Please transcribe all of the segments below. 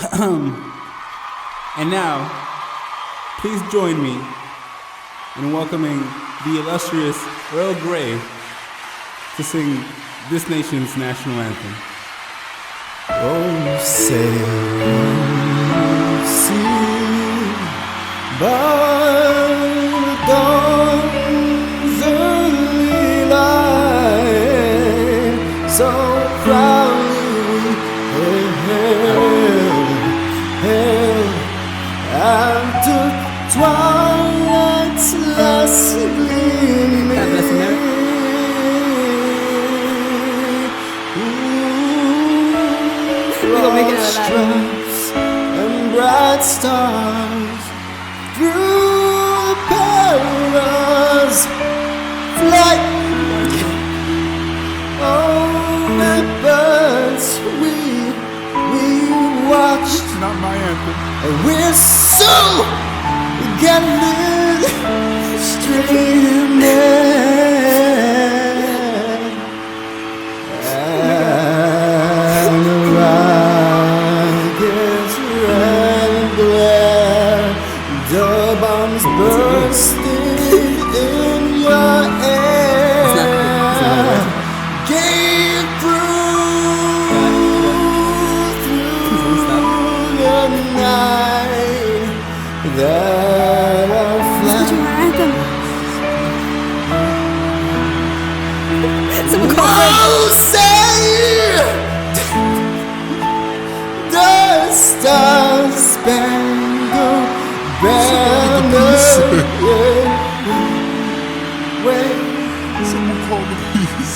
And now, please join me in welcoming the illustrious Earl Grey to sing this nation's national anthem. Oh, say you see by the dawn's early light, so proudly hailed after twilight's last gleaming. God bless America. Stripes and bright stars through perilous flight. Oh, the birds we watched. It's not my anthem. And we're so gathered, streaming. And the rockets red and glare, the bombs bursting in your air. Gave through the night that our flag. Oh, say the star-spangled banner. Wait, Someone call the police.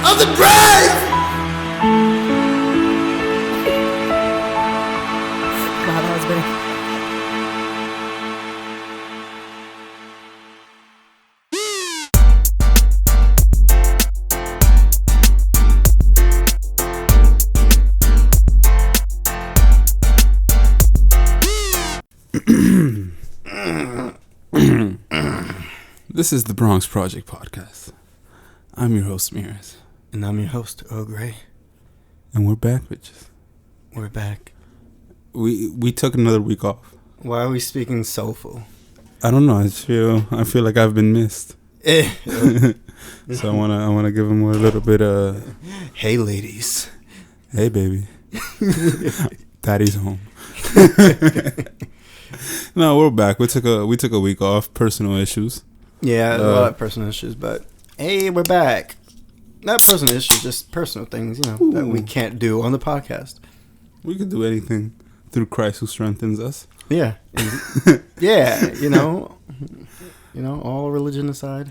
Of the brave! Wow, that was big. This is the BRONX Project Podcast. I'm your host, Mirez. And I'm your host, Earl Grey. And we're back, bitches. We're back. We took another week off. Why are we speaking soulful? I don't know. I feel like I've been missed. So So I wanna give them a little bit of hey, ladies. hey, baby, daddy's home. No, we're back. We took a week off. Personal issues. Yeah, a lot of personal issues, but hey, we're back. Not personal issues, just personal things, that we can't do on the podcast. We could do anything through Christ who strengthens us. Yeah. Yeah, all religion aside.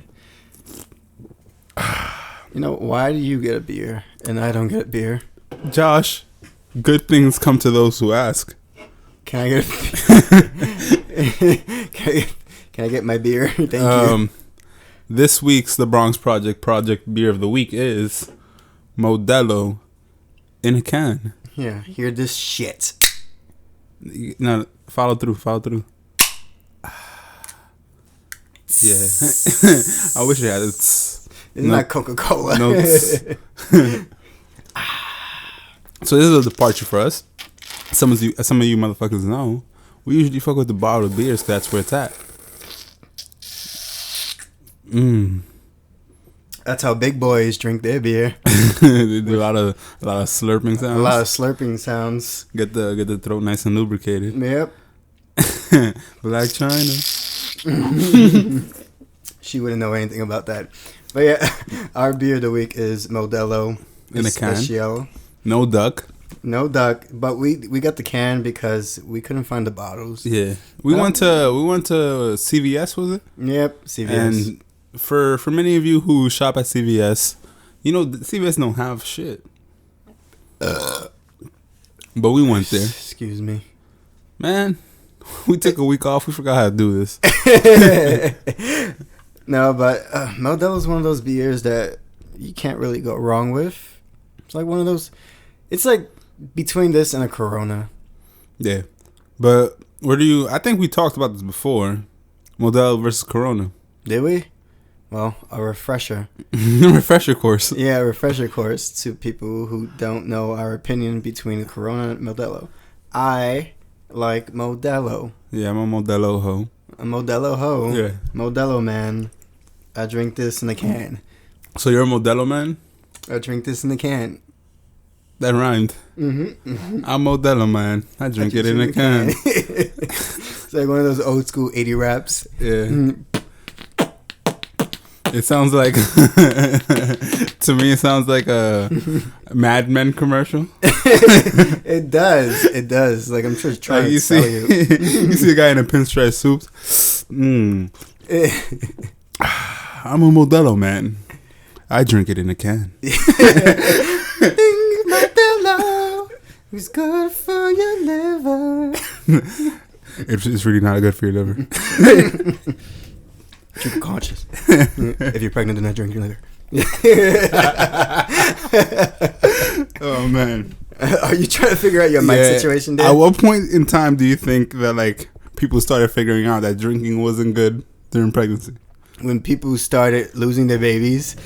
Why do you get a beer and I don't get a beer? Josh, good things come to those who ask. Can I get Can I get my beer? Thank you. This week's The BRONX Project Beer of the Week is Modelo in a can. Yeah, hear this shit. Now, follow through. Yeah. I wish I had it. Isn't that Coca-Cola? Notes. So this is a departure for us. Some of you motherfuckers know, we usually fuck with the bottled beers, 'cause that's where it's at. That's how big boys drink their beer. They do a lot of slurping sounds. A lot of slurping sounds. Get the throat nice and lubricated. Yep. Blac Chyna. She wouldn't know anything about that. But yeah, our beer of the week is Modelo In a can. Especial. No duck. No duck, but we got the can because we couldn't find the bottles. Yeah, we went to CVS, was it? Yep, CVS. And for many of you who shop at CVS, CVS don't have shit. But we went there. Excuse me. Man, we took a week off. We forgot how to do this. No, but Modelo is one of those beers that you can't really go wrong with. It's like one of those. It's like between this and a Corona. Yeah, but where do you? I think we talked about this before. Modelo versus Corona. Did we? Well, a refresher. Refresher course. Yeah, a refresher course to people who don't know our opinion between Corona and Modelo. I like Modelo. Yeah, I'm a Modelo hoe. A Modelo hoe. Yeah. Modelo man. I drink this in a can. So you're a Modelo man? I drink this in a can. That rhymed. Mm-hmm. I'm Modelo man. I drink it in a can. It's like one of those old school 80 raps. Yeah. Mm. It sounds like, to me, it sounds like a Mad Men commercial. It does. It does. Like, I'm sure it's trying to sell you. You see a guy in a pinstripe suit. I'm a Modelo man. I drink it in a can. Modelo is good for your liver. It's really not good for your liver. Keep conscious. If you're pregnant, do not drink your liver. Oh man, are you trying to figure out your mic situation, Dan? At what point in time do you think that like people started figuring out that drinking wasn't good during pregnancy? When people started losing their babies,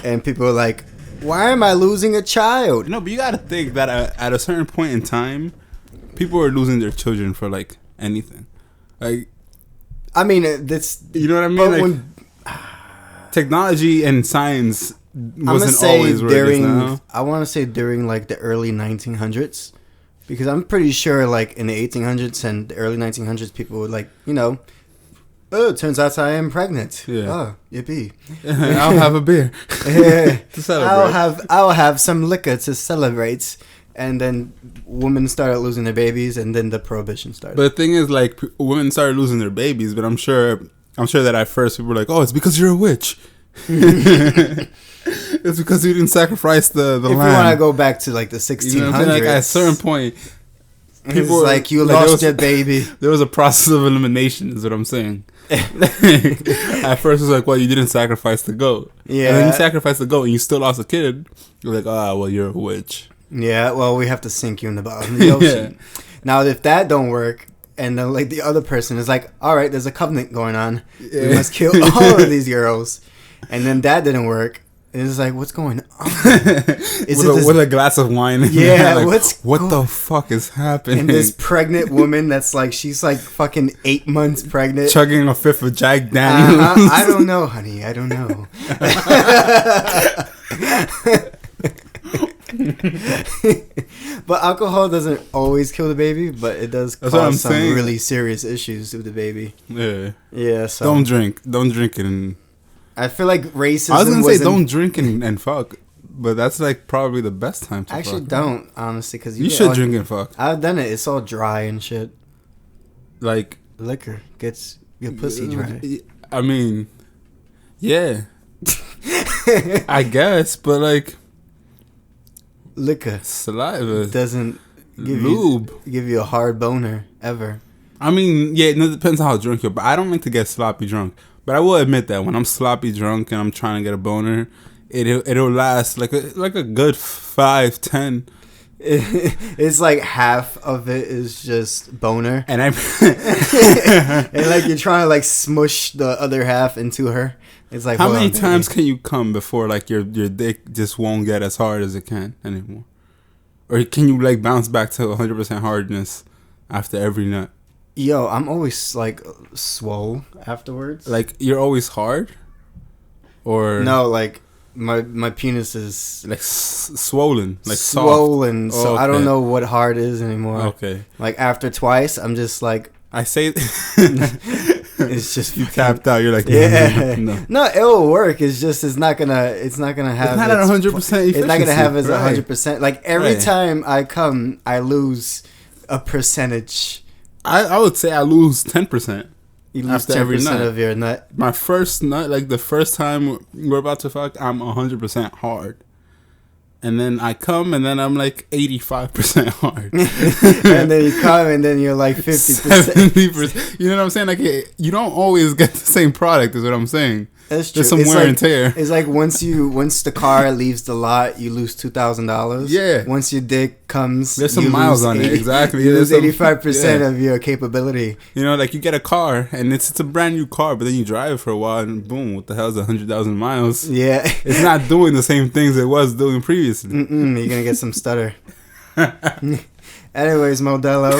and people were like, "Why am I losing a child?" No, but you got to think that at a certain point in time, people are losing their children for like anything. Like, I mean, that's, you know what I mean? but Like, when, technology and science I'm wasn't say always where it is now. I want to say during like the early 1900s, because I'm pretty sure like in the 1800s and the early 1900s, people would like, you know, oh, it turns out I am pregnant. Yeah. Oh, yippee! I'll have a beer Yeah. to celebrate. I'll have some liquor to celebrate. And then women started losing their babies, and then the prohibition started. But the thing is, like, women started losing their babies. But I'm sure that at first people were like, "Oh, it's because you're a witch." It's because you didn't sacrifice the if lamb. you want to go back to like the 1600s, You know what I'm saying? Like, at a certain point, people like you lost your baby. There was a process of elimination, is what I'm saying. At first, it's like, well, you didn't sacrifice the goat. Yeah. And then you sacrificed the goat, and you still lost a kid. You're like, well, you're a witch. Yeah, well, we have to sink you in the bottom of the ocean. Yeah. Now, if that don't work, and then like the other person is like, all right, there's a covenant going on. Yeah. We must kill all of these girls. And then that didn't work. And it's like, what's going on? With a glass of wine. Yeah, like, what the fuck is happening? And this pregnant woman that's like, she's like fucking 8 months pregnant. Chugging a fifth of Jack Daniels. I don't know, honey. I don't know. But alcohol doesn't always kill the baby, but it does cause some really serious issues with the baby. Yeah. Yeah, so don't drink it. And I feel like racism. I was gonna say don't drink and fuck, but that's like probably the best time to actually fuck. Don't, honestly, because you should drink and fuck. I've done it. It's all dry and shit. Like liquor gets your pussy dry. I mean, yeah. I guess, but like liquor, saliva doesn't give you a hard boner ever. I mean, yeah, it depends on how drunk you're. But I don't like to get sloppy drunk. But I will admit that when I'm sloppy drunk and I'm trying to get a boner, it'll last like a good 5-10. It's like half of it is just boner, and and like you're trying to like smush the other half into her. It's like, how many times can you come before like your dick just won't get as hard as it can anymore, or can you like bounce back to 100% hardness after every nut? Yo, I'm always like swole afterwards. Like you're always hard, or no, like. My penis is like swollen, like swollen. Soft. So okay. I don't know what hard is anymore. Okay. Like after twice, I'm just like I say, it's just you tapped out. You're like, no, it will work. It's just it's not gonna have. It's not at 100%. It's not gonna have as 100%. Like every time I come, I lose a percentage. I would say I lose 10%. You lose 10% of your nut. My first nut, like the first time we're about to fuck, I'm 100% hard. And then I come, and then I'm like 85% hard. And then you come, and then you're like 50%. 70%. You know what I'm saying? Like, you don't always get the same product, is what I'm saying. That's true. There's some It's wear like, and tear. It's like once the car leaves the lot, you lose $2,000. Yeah. Once your dick comes, There's some you miles lose on it. Exactly. You There's lose some- 85% yeah. of your capability. You know, like you get a car and it's a brand new car, but then you drive it for a while and boom, what the hell is 100,000 miles? Yeah. It's not doing the same things it was doing previously. You're gonna get some stutter. Anyways, Modelo.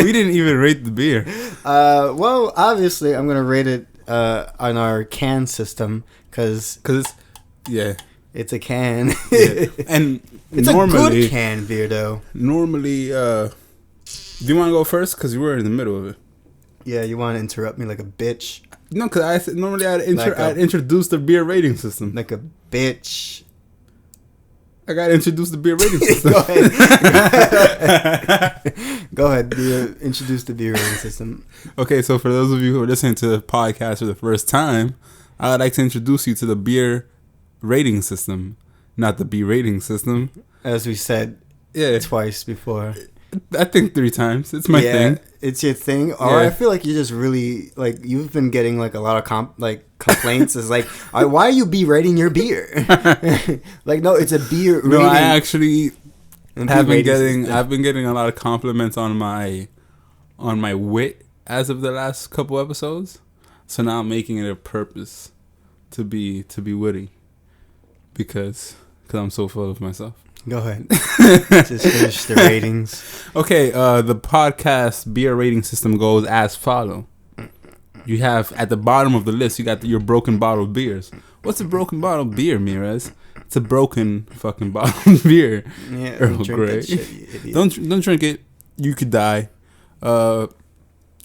We didn't even rate the beer. Well, obviously, I'm gonna rate it on our can system because Because it's a can. yeah. And It's a good can beer, though. Normally, do you want to go first? Because you were in the middle of it. Yeah, you want to interrupt me like a bitch, No, because I said normally I'd Like introduce the beer rating system. like a bitch. I gotta introduce the beer rating system. Go ahead. Go ahead. Introduce the beer rating system. Okay, so for those of you who are listening to the podcast for the first time, I would like to introduce you to the beer rating system, not the B rating system. As we said Yeah, twice before. I think 3 times. It's my thing. It's your thing. Or Yeah. I feel like you're just really like you've been getting like a lot of complaints. It's like, why are you berating your beer? Like, no, it's a beer. No, rating. I actually And have been rating getting. system. I've been getting a lot of compliments on my wit as of the last couple episodes. So now I'm making it a purpose to be witty because I'm so full of myself. Go ahead. Just finish the ratings. Okay, the podcast beer rating system goes as follow. You have at the bottom of the list, you got your broken bottle beers. What's a broken bottle beer, Mirez? It's a broken fucking bottle of beer. Yeah, Earl don't drink Grey. that shit, you idiot. Don't drink it. You could die.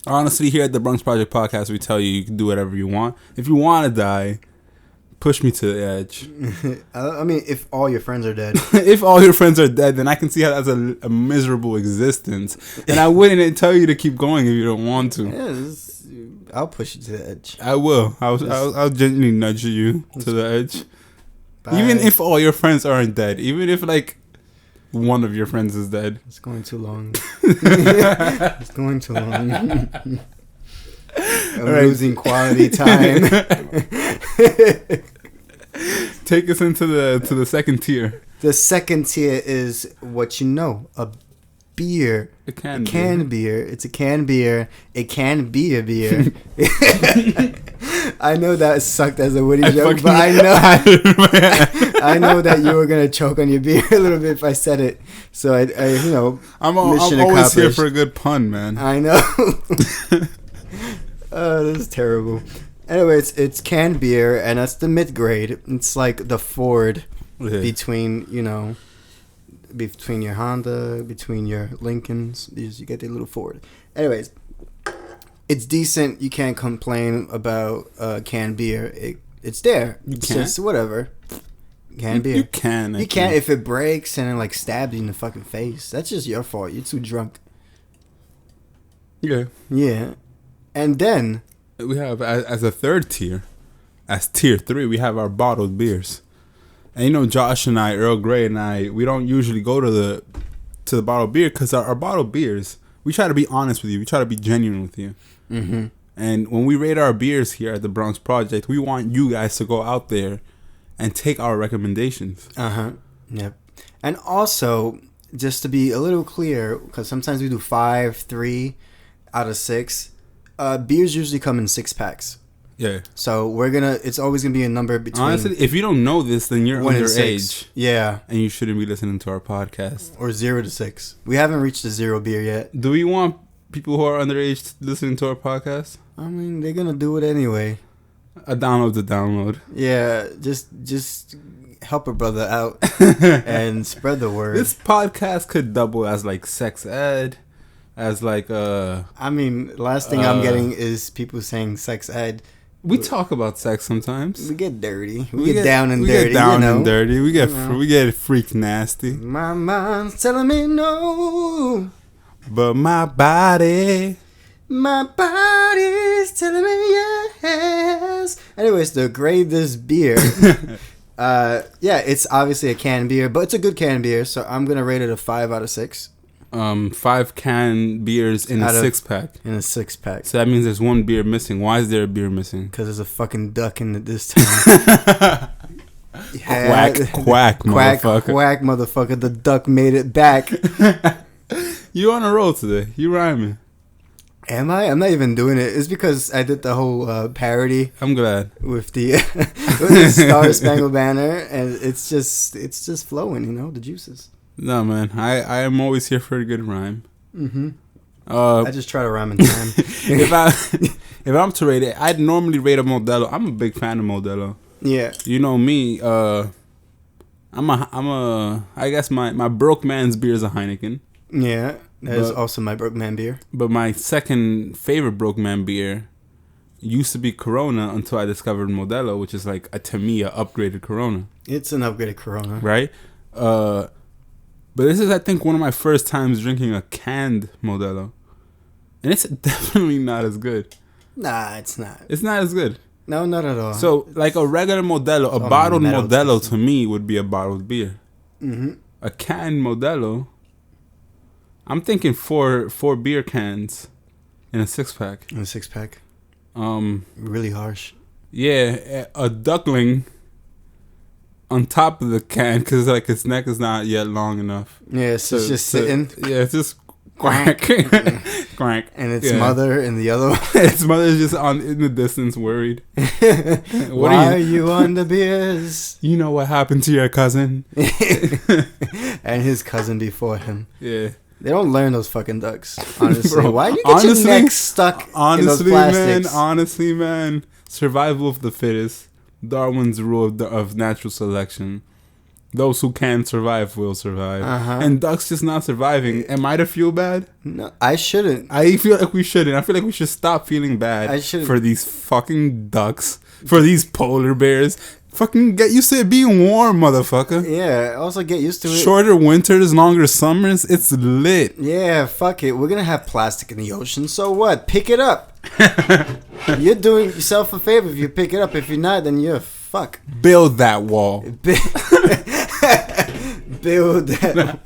Honestly, here at the BRONX Project Podcast, we tell you can do whatever you want. If you want to die, push me to the edge. I mean, if all your friends are dead. If all your friends are dead, then I can see how that's a miserable existence. And I wouldn't tell you to keep going if you don't want to. Yeah, I'll push you to the edge. I will. I'll gently nudge you to the edge. Bye. Even if all your friends aren't dead. Even if, like, one of your friends is dead. It's going too long. It's going too long. I'm losing quality time. Take us into the second tier. The second tier is what you know, a beer. A can beer. It's a canned beer. It can be a beer. I know that sucked as a witty joke, but I know that you were gonna choke on your beer a little bit if I said it. So I I'm mission always here accomplished. for a good pun, man. I know. Oh, this is terrible. Anyway, it's canned beer, and that's the mid grade. It's like the Ford Yeah. between your Honda, between your Lincolns. You get the little Ford. Anyways, it's decent. You can't complain about canned beer. It's there. It's can't? just whatever. Canned beer. You can. You can't if it breaks and it like stabs you in the fucking face. That's just your fault. You're too drunk. Yeah. Yeah. And then We have as a third tier, as tier 3, we have our bottled beers. And you know, Josh and I, Earl Grey and I, we don't usually go to the bottled beer because our bottled beers, we try to be honest with you. We try to be genuine with you. mm-hmm. And when we rate our beers here at the BRONX Project, we want you guys to go out there and take our recommendations. Yep. And also, just to be a little clear, because sometimes we do 5, 3 out of 6. Beers usually come in 6 packs. Yeah. So it's always gonna be a number between. Honestly, if you don't know this, then you're 1 and underage. 6. Yeah. And you shouldn't be listening to our podcast. Or 0 to 6. We haven't reached the 0 beer yet. Do we want people who are underage listening to our podcast? I mean, they're gonna do it anyway. A download's a download. Yeah, just help a brother out and spread the word. This podcast could double as like sex ed, as like I mean, last thing I'm getting is people saying sex ed. we talk about sex sometimes. We get dirty. We get down and we dirty. get down you know? and dirty. We get You know. we get freak nasty. My mind's telling me no. But my body. My body's telling me yes. Anyways, to grade this beer, yeah, it's obviously a canned beer, but it's a good canned beer, so I'm gonna rate it a 5 out of 6. 5 can beers in a Out of- 6-pack. In a 6-pack. So that means there's one beer missing. Why is there a beer missing? Because there's a fucking duck in it this time. Quack, quack, motherfucker. Quack, motherfucker. The duck made it back. You on a roll today. You rhyming. Am I? I'm not even doing it. It's because I did the whole parody I'm glad. with the, with the Star Spangled Banner, and it's just flowing, you know, the juices. No, man. I am always here for a good rhyme. Mm-hmm. Uh, I just try to rhyme in time. if I'm to rate it, I'd normally rate a Modelo. I'm a big fan of Modelo. Yeah. You know me. I guess my broke man's beer is a Heineken. Yeah. That is But- also my broke man beer. But my second favorite broke man beer used to be Corona until I discovered Modelo, which is like to me a upgraded Corona, It's an upgraded Corona. right? But this is I think one of my first times drinking a canned Modelo, and it's definitely not as good. Nah, it's not. It's not as good. No, not at all. So like a regular Modelo, a Oh, bottled metal Modelo tasting. to me would be a bottled beer. Mm-hmm. A canned Modelo, I'm thinking four beer cans in a 6-pack. In a 6-pack. Um, Really harsh. yeah, a duckling on top of the can because like its neck is not yet long enough. Yeah, so it's just sitting. Yeah, it's just quack, quack, And its yeah. mother and the other one. Its mother's just in the distance, worried. What Why are you on the beers? You know what happened to your cousin? And his cousin before him. Yeah. They don't learn those fucking ducks. Honestly, Bro, why do you get honestly- your neck stuck in those plastics? Honestly, man, survival of the fittest. Darwin's rule of natural selection. Those who can survive will survive. Uh-huh. And ducks just not surviving. Am I to feel bad? No, I shouldn't. I feel like we shouldn't. I feel like we should stop feeling bad I shouldn't. for these fucking ducks, for these polar bears. Fucking get used to it being warm, motherfucker. Yeah, also get used to it. Shorter winters, longer summers. It's lit. Yeah, fuck it. We're gonna have plastic in the ocean. So what? Pick it up. You're doing yourself a favor if you pick it up. If you're not, then you're a fuck. Build that wall. Build that.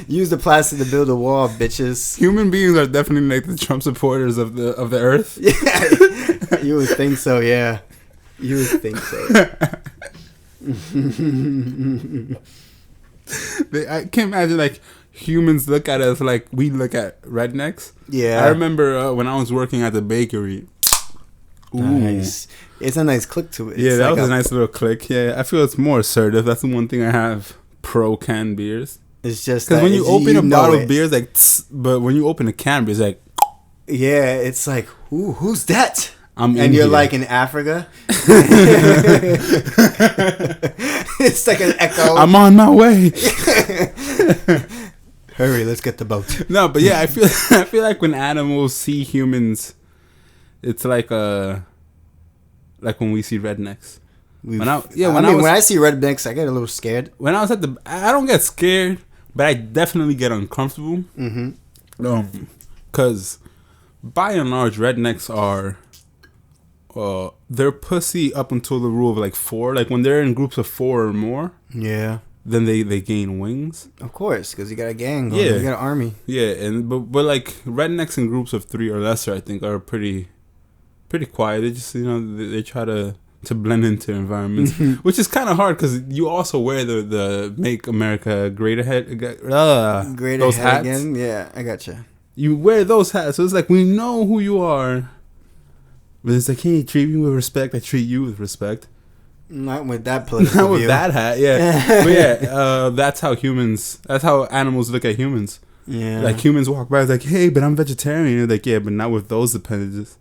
Use the plastic to build a wall, bitches. Human beings are definitely like the Trump supporters of the earth. Yeah, you would think so. Yeah, you would think so. I can't imagine like humans look at us like we look at rednecks. Yeah, I remember when I was working at the bakery. Ooh. Nice. It's a nice click to it. Yeah, It's that like was a nice little click. Yeah, I feel it's more assertive. That's the one thing I have pro canned beers. It's just Because that when you open a know bottle it. of beer, it's like, tss, but when you open a can beer, it's like, Yeah, it's like, who's that? I'm in And you're here. like in Africa. It's like an echo. I'm on my way. Hurry, let's get the boat. No, but yeah, I feel like when animals see humans, it's like when we see rednecks. When I see rednecks, I get a little scared. when I was at I don't get scared, but I definitely get uncomfortable. Mm-hmm. Cause by and large, rednecks are, they're pussy up until the rule of like 4. Like when they're in groups of 4 or more, Yeah, then they gain wings. of course, because you got a gang going. Yeah. You got an army. Yeah, and but like rednecks in groups of 3 or lesser, I think are pretty quiet. They just they try to blend into environments, which is kind of hard because you also wear the Make America Great Great those ahead hats. again. Yeah, I gotcha. You wear those hats, so it's like we know who you are, but it's like, hey, treat me with respect. I treat you with respect. Not with that political Not with view. that hat, yeah. But yeah, that's how animals look at humans. Yeah. Like humans walk by, it's like, hey, but I'm vegetarian. You're like, yeah, but not with those appendages.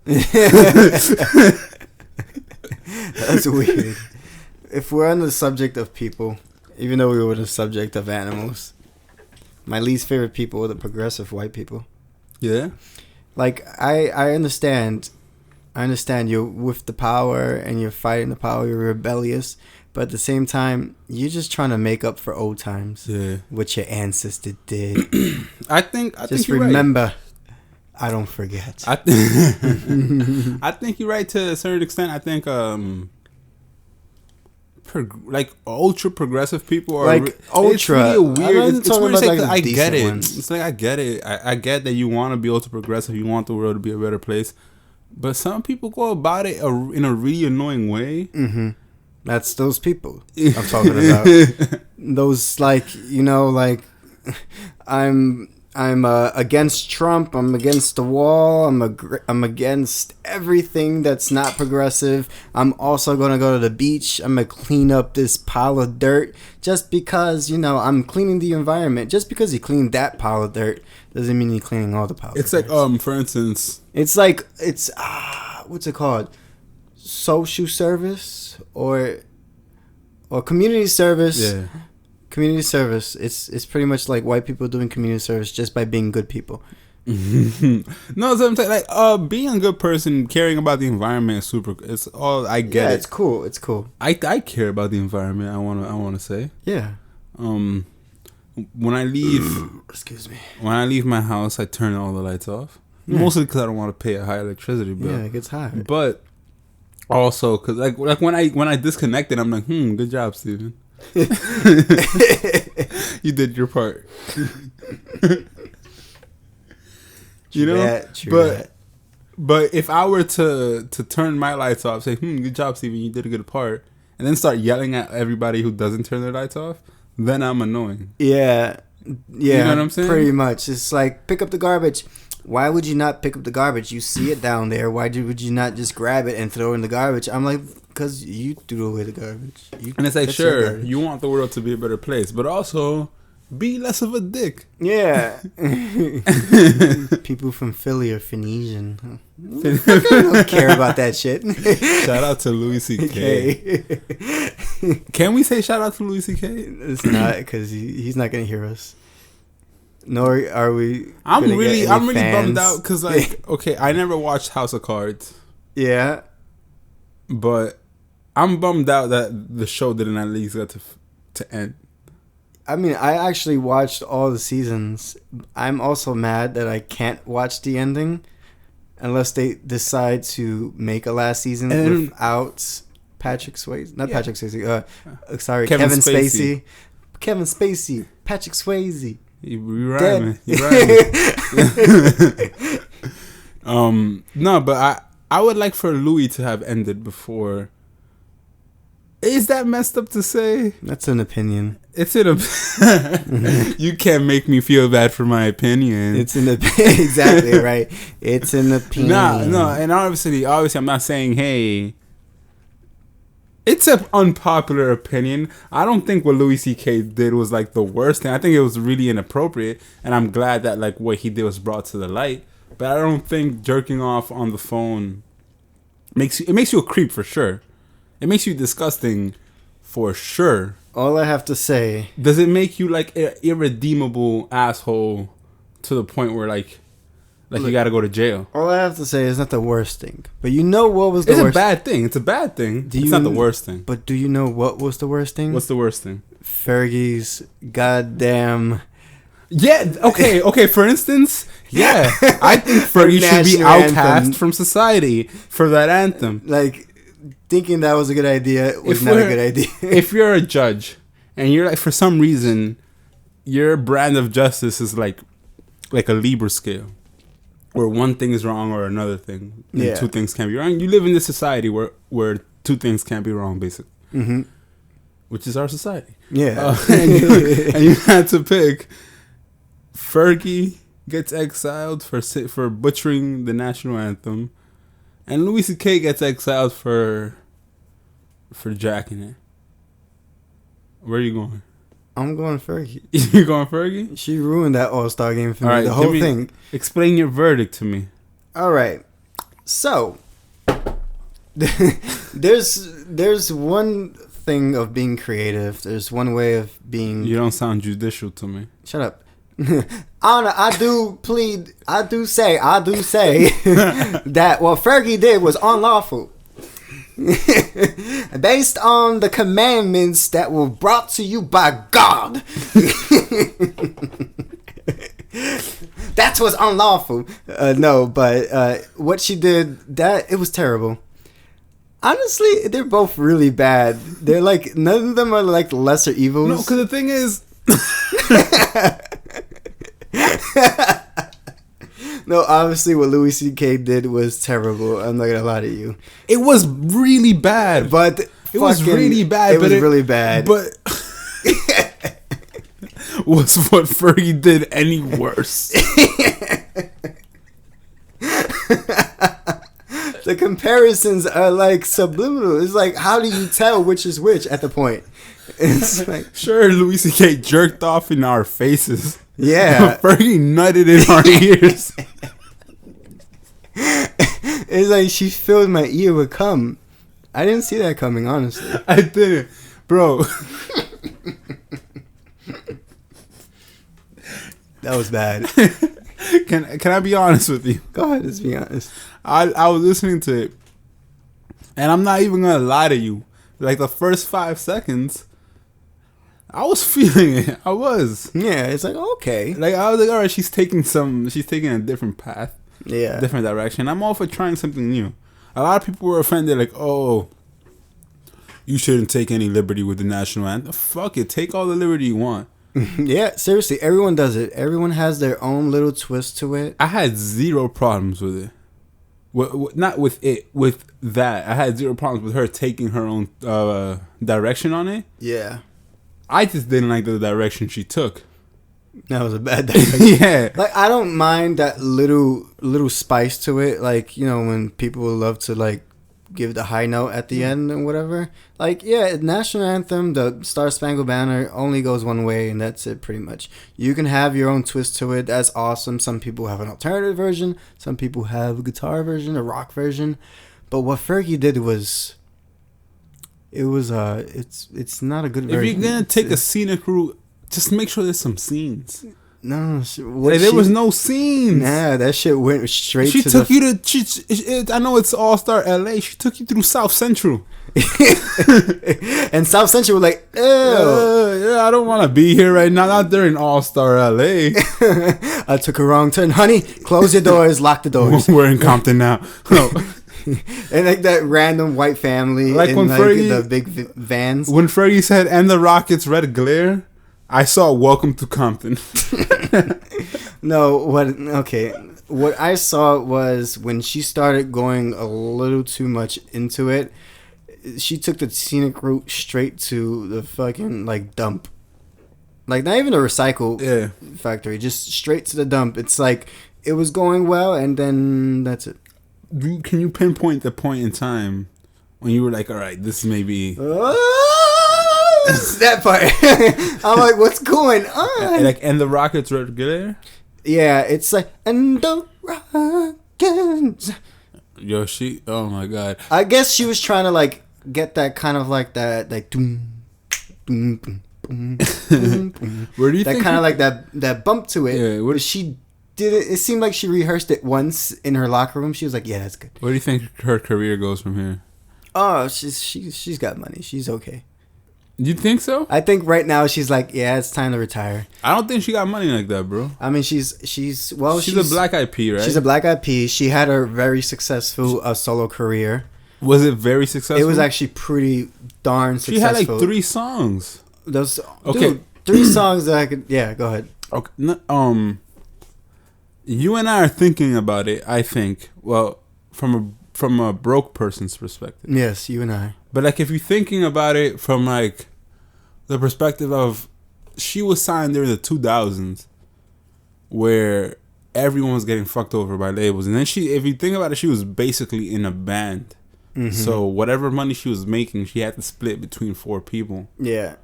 That's weird. If we're on the subject of people, even though we were the subject of animals, my least favorite people were the progressive white people. Yeah. Like I understand you're with the power and you're fighting the power, you're rebellious, but at the same time you're just trying to make up for old times. Yeah. What your ancestors did. I think Just you're right. remember, I don't forget. I think you're right to a certain extent. I think like ultra progressive people are Like, ultra. It's really weird. It's talking weird to say, about, 'cause I the get it. decent ones. It's like I get it. I get that you want to be ultra progressive. You want the world to be a better place, but some people go about it in a really annoying way. Mm-hmm. That's those people I'm talking about. Those, like, like, I'm against Trump. I'm against the wall. I'm against everything that's not progressive. I'm also gonna go to the beach. I'm gonna clean up this pile of dirt just because I'm cleaning the environment. Just because you clean that pile of dirt doesn't mean you're cleaning all the piles. It's like for instance, it's like what's it called? Social service or community service. Yeah. Community service. It's pretty much like white people doing community service just by being good people. No, so I'm saying, like, being a good person, caring about the environment is super. It's all I get. Yeah, it. it's cool. It's cool. I care about the environment. I wanna say. Yeah. When I leave, Excuse me. when I leave my house, I turn all the lights off. Yeah. Mostly because I don't want to pay a high electricity bill. Yeah, it gets high. But also because like when I disconnected, I'm like, good job, Steven. You did your part. But if I were to turn my lights off, say, good job, Steven, you did a good part, and then start yelling at everybody who doesn't turn their lights off, then I'm annoying. Yeah. You know what I'm saying? Pretty much. It's like, pick up the garbage. Why would you not pick up the garbage? You see it down there. Would you not just grab it and throw it in the garbage? I'm like, because you threw away the garbage. And it's like, sure, you want the world to be a better place, but also be less of a dick. Yeah. People from Philly are Phoenician. I don't care about that shit. Shout out to Louis C.K. Can we say shout out to Louis C.K.? It's not, because he's not going to hear us. Nor are we. I'm really fans. bummed out because, like, okay, I never watched House of Cards. Yeah. But I'm bummed out that the show didn't at least get to end. I mean, I actually watched all the seasons. I'm also mad that I can't watch the ending unless they decide to make a last season without Patrick Swayze. Not Patrick Swayze. Sorry, Kevin Spacey. Kevin Spacey. Patrick Swayze. You rhyming. No, but I would like for Louis to have ended before. Is that messed up to say? That's an opinion. It's an You can't make me feel bad for my opinion. It's an opinion. Exactly right. It's an opinion. No, and obviously I'm not saying, hey, it's an unpopular opinion. I don't think what Louis C.K. did was like the worst thing. I think it was really inappropriate, and I'm glad that like what he did was brought to the light. But I don't think jerking off on the phone makes you a creep for sure. It makes you disgusting for sure. All I have to say, does it make you like an irredeemable asshole to the point where like you got to go to jail? All I have to say is not the worst thing. But you know what was the worst? It's a bad thing. It's a bad thing. It's not the worst thing. But do you know what was the worst thing? What's the worst thing? Fergie's goddamn... Yeah, okay. For instance, yeah, I think Fergie should be outcast from society for that anthem. Like, thinking that was a good idea was not a good idea. If you're a judge and you're like, for some reason, your brand of justice is like a Libra scale, where one thing is wrong or another thing, and two things can't be wrong. You live in this society where two things can't be wrong, basically, which is our society. Yeah, and you had to pick. Fergie gets exiled for butchering the national anthem, and Louis C.K. gets exiled for jacking it. Where are you going? I'm going Fergie. You going Fergie? She ruined that All-Star game for me. The whole thing. Explain your verdict to me. All right. So there's one thing of being creative. There's one way of being. You don't sound judicial to me. Shut up. Honor, I do say that what Fergie did was unlawful. Based on the commandments that were brought to you by God. That was unlawful. No, but what she did, it was terrible. Honestly, they're both really bad. They're like, none of them are like lesser evils. No, because the thing is, no, obviously what Louis C.K. did was terrible. I'm not gonna lie to you. it was really bad. But It was really bad. It was really bad. But was what Fergie did any worse? The comparisons are like subliminal. It's like, how do you tell which is which at the point? It's like, Sure, Louis C.K. jerked off in our faces. yeah. Fergie nutted in our ears. It's like she filled my ear with cum. I didn't see that coming, honestly. I didn't, bro. That was bad. Can I be honest with you? Go ahead, let's be honest. I was listening to it, and I'm not even gonna lie to you. Like the first 5 seconds, I was feeling it. I was. Yeah, it's like, okay. Like I was like, all right, she's taking a different path, Yeah. different direction. I'm all for trying something new. A lot of people were offended, like, oh, you shouldn't take any liberty with the national anthem. Fuck it, take all the liberty you want. Yeah, seriously, everyone does it. Everyone has their own little twist to it. I had zero problems with it. Not with it, with that. I had zero problems with her taking her own direction on it. Yeah. I just didn't like the direction she took. That was a bad direction. Yeah. Like, I don't mind that little spice to it. Like, you know, when people love to, like, give the high note at the end and whatever. Like, yeah, national anthem, the Star Spangled Banner only goes one way, and that's it pretty much. You can have your own twist to it. That's awesome. Some people have an alternative version. Some people have a guitar version, a rock version. But what Fergie did was... It's not a good version. If you're going to take a scenic route, just make sure there's some scenes. No, There was no scenes. Nah, that shit went straight She to took you to. I know it's All Star LA. She took you through South Central. And South Central was like, ew. Yeah, I don't want to be here right now. Not during All Star LA. I took a wrong turn. Honey, close your doors, lock the doors. We're in Compton now. No. And like that random white family Like in when like Fergie- the big vans. When Fergie said, "And the Rockets red glare," I saw "Welcome to Compton." No, what I saw was when she started going a little too much into it, she took the scenic route straight to the fucking like dump. Like not even a recycle factory, just straight to the dump. It's like it was going well and then that's it. Can you pinpoint the point in time when you were like, "All right, this is maybe That part." I'm like, what's going on? like and the Rockets red glare"? Yeah, it's like, and the Rockets. Yo, oh my god. I guess she was trying to like get that kind of like that, like doom, doom, doom, doom, doom, doom. Where do you that think kind of like that bump to it? Yeah, but she did it. It seemed like she rehearsed it once in her locker room. She was like, "Yeah, that's good." Where do you think her career goes from here? Oh, she's got money. She's okay. You think so? I think right now she's like, yeah, it's time to retire. I don't think she got money like that, bro. I mean, she's She's a Black Eyed Pea, right? She's a Black Eyed Pea. She had a very successful solo career. Was it very successful? It was actually pretty darn successful. She had like 3 songs. Those Okay. dude, 3 songs that I could. Yeah, go ahead. Okay. You and I are thinking about it. I think, well, from a broke person's perspective. Yes, you and I. But like, if you're thinking about it from like the perspective of, she was signed during the 2000s, where everyone was getting fucked over by labels, and then if you think about it, she was basically in a band. Mm-hmm. So whatever money she was making, she had to split between 4 people. Yeah.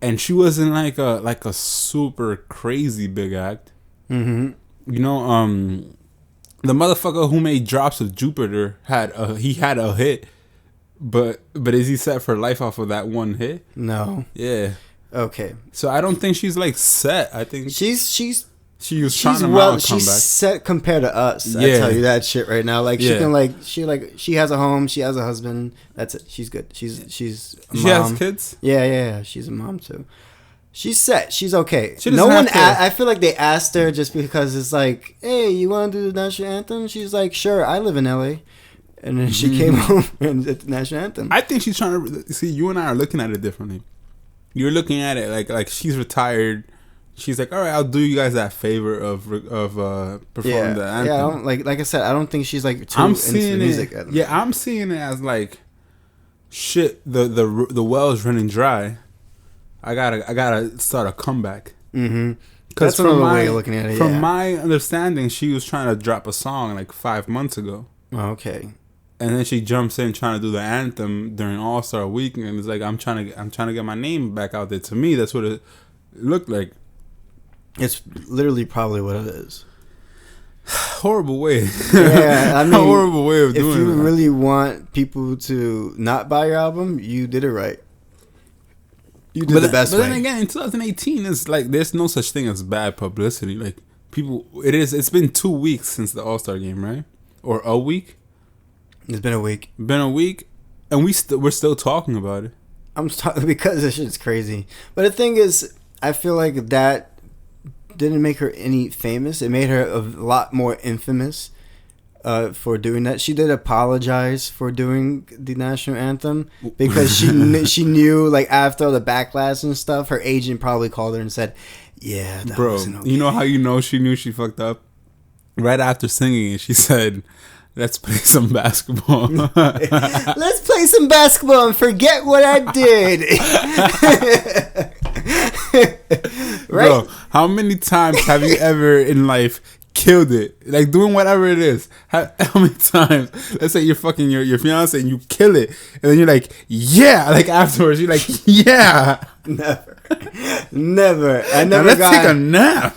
And she wasn't like a super crazy big act. Mm-hmm. You know, the motherfucker who made Drops of Jupiter had a hit, but is he set for life off of that one hit? No. Yeah. Okay. So I don't think she's like set. I think she was trying to come back. She's set compared to us. Yeah. I tell you that shit right now. Like Yeah. she has a home. She has a husband. That's it. She's good. She's a She mom. has kids. Yeah. She's a mom too. She's set. She's okay. She doesn't have to- I feel like they asked her just because it's like, hey, you want to do the national anthem? She's like, sure. I live in LA. And then she came home and did the national anthem. I think she's trying to see. You and I are looking at it differently. You're looking at it like she's retired. She's like, all right, I'll do you guys that favor of performing the anthem. Yeah, I don't, like I said, I don't think she's like too into music. I'm seeing it as like, shit. The well's running dry. I gotta start a comeback. Mm-hmm. That's another way of looking at it. From my understanding, she was trying to drop a song like 5 months ago. Oh, okay. And then she jumps in trying to do the anthem during All-Star Weekend. And it's like I'm trying to get my name back out there. To me, that's what it looked like. It's literally probably what it is. Horrible way. Yeah, I mean, horrible way of doing it. If you really want people to not buy your album, you did it right. You did the best way. But then again, in 2018, it's like there's no such thing as bad publicity. Like people, it's been 2 weeks since the All-Star game, right? Or a week. It's been a week. Been a week, and we're still talking about it. Because this shit's crazy. But the thing is, I feel like that didn't make her any famous. It made her a lot more infamous for doing that. She did apologize for doing the national anthem because she knew, like, after the backlash and stuff, her agent probably called her and said, "Yeah, that wasn't okay." You know how you know she knew she fucked up? Right after singing it, she said, "Let's play some basketball." Let's play some basketball and forget what I did. Right? Bro, how many times have you ever in life killed it? Like doing whatever it is. How many times? Let's say you're fucking your fiance and you kill it. And then you're like, yeah. Like afterwards, you're like, yeah. Never. I never now let's take a nap.